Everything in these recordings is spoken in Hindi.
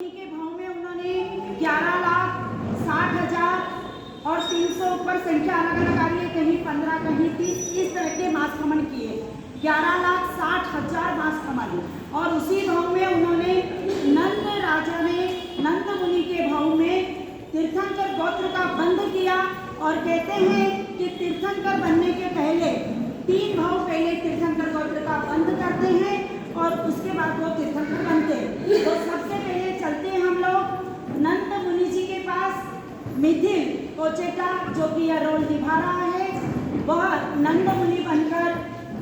के भाव में उन्होंने 11,60,000 और 300 ऊपर संख्या अलग अलग आ रही है, कहीं 15 कहीं 30, इस तरह के मास खमन किए। 11,60,000 मास खमन। और उसी भाव में उन्होंने नंद राजा ने नंद मुनि के भाव में तीर्थंकर गोत्र का बंध किया। और कहते हैं कि तीर्थंकर बनने के पहले 3 भाव पहले तीर्थंकर गोत्र का बंध करते हैं और उसके बाद वो तीर्थंकर बनते हैं। तो सबसे पहले चलते हैं हम लोग नंद मुनि जी के पास। मिथिल कोचेटा जो कि यह रोल निभा रहा है, वह नंद मुनि बनकर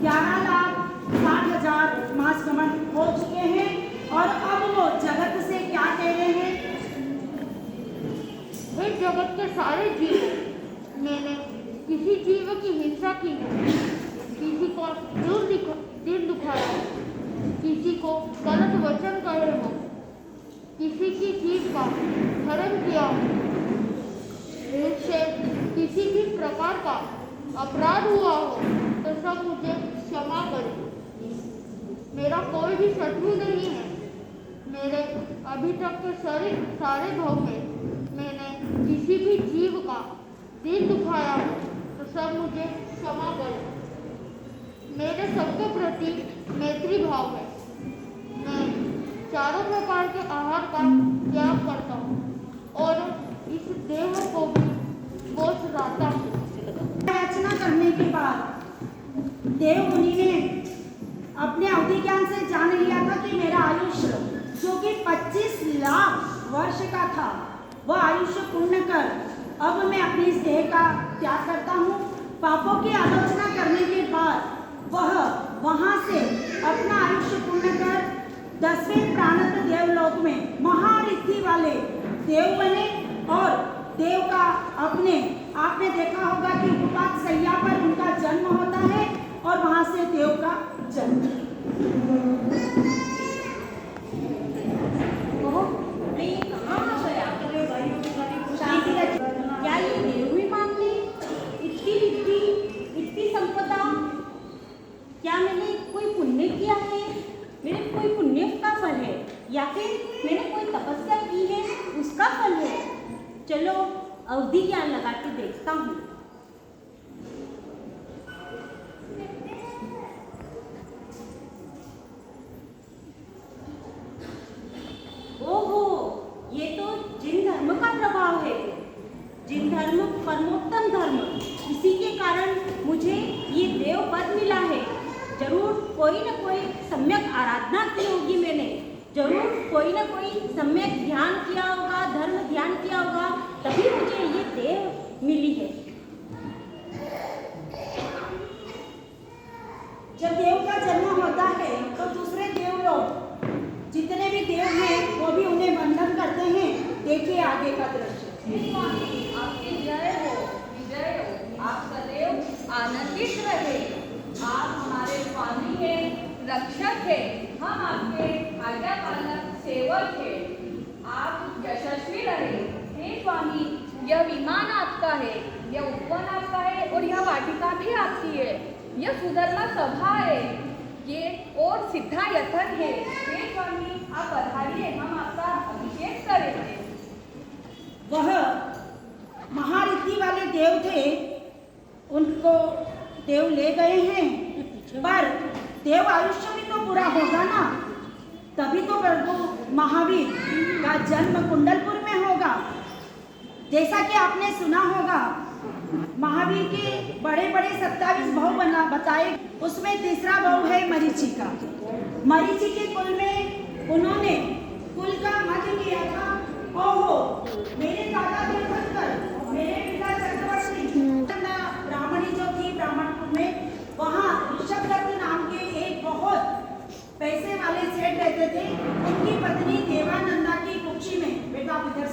11,60,000 मास गमन हो चुके हैं। और अब वो जगत से क्या कह रहे हैं? इस जगत के सारे जीव, मैंने किसी जीव की हिंसा की, किसी को दिल दुखाया, किसी को गलत वचन कहे हो, किसी की चीज का हरण किया हो, मुझसे किसी भी प्रकार का अपराध हुआ हो तो सब मुझे क्षमा करें। मेरा कोई भी शत्रु नहीं है। मेरे अभी तक के सारे भाव में मैंने किसी भी जीव का दिल दुखाया हो तो सब मुझे क्षमा करें। मेरे सबके प्रति मैत्री भाव है। मैं चारों प्रकार के आहार का त्याग करता हूँ और इस देह को भी बोझ लाता हूँ। याचना करने के बाद देव मुनि ने अपने अवधि ज्ञान से जान लिया था कि मेरा आयुष्य जो कि 25 लाख वर्ष का था, वह आयुष्य पूर्ण कर अब मैं अपनी इस देह का त्याग करता हूँ। पापों की आलोचना करने के बाद वह वहाँ से अपना आयुष्य पूर्ण कर 10वें प्राणत देवलोक में महारिद्धि वाले देव बने। और देव का आपने देखा होगा कि उपपात सैया पर उनका जन्म होता है और वहाँ से देव का जन्म। क्या ये देव भी मांगते? इतनी विद्या, इतनी संपदा, क्या मैंने कोई पुण्य किया है? मेरे कोई पुण्य का फल है या फिर मैंने कोई तपस्या की है उसका फल है? चलो अवधि ज्ञान लगा के देखता हूँ। ओहो, ये तो जिन धर्म का प्रभाव है। जिन धर्म परमोत्तम धर्म, इसी के कारण मुझे ये देव पद मिला है। जरूर कोई न कोई सम्यक आराधना की होगी मैंने, जरूर कोई न कोई सम्यक ध्यान किया होगा, धर्म ध्यान किया होगा, तभी मुझे ये देव मिली है। जब देव का जन्म होता है तो दूसरे देव लोग जितने भी देव हैं वो भी उन्हें वंदन करते हैं। देखिए आगे का दृश्य। आपकी जय हो, विजय हो, आप सदैव आनंदित रहे। आप हमारे स्वामी हैं, रक्षक है, हम आपके आज्ञा पालक सेवक हैं। आप यशस्वी रहे। हे स्वामी, यह विमान आपका है, यह उपवन आपका है और यह वाटिका भी आपकी है। यह सुधर्मा सभा है, ये और सिद्धा यथन है। हे स्वामी, आप पधारिए, हम आपका अभिषेक करेंगे। वह महारिद्धि वाले देव थे, उनको देव ले गए हैं, पर देव आयुष्य भी तो पूरा होगा ना, तभी तो प्रभु महावीर का जन्म कुंडलपुर में होगा। जैसा कि आपने सुना होगा, महावीर के बड़े बड़े 27 भाव बताए, उसमें तीसरा भाव है मरीचि का। मरीचि के कुल में उन्होंने कुल का मध्य किया था। ओहो, मेरे दादा तीर्थंकर, मेरे पिता चक्रवर्ती, ब्राह्मणी जो थी ब्राह्मणपुर में, वहाँ ऋषभदत्त नाम के एक बहुत पैसे वाले सेठ रहते थे। उनकी पत्नी देवानंदा की कुक्षी में, बेटा इधर से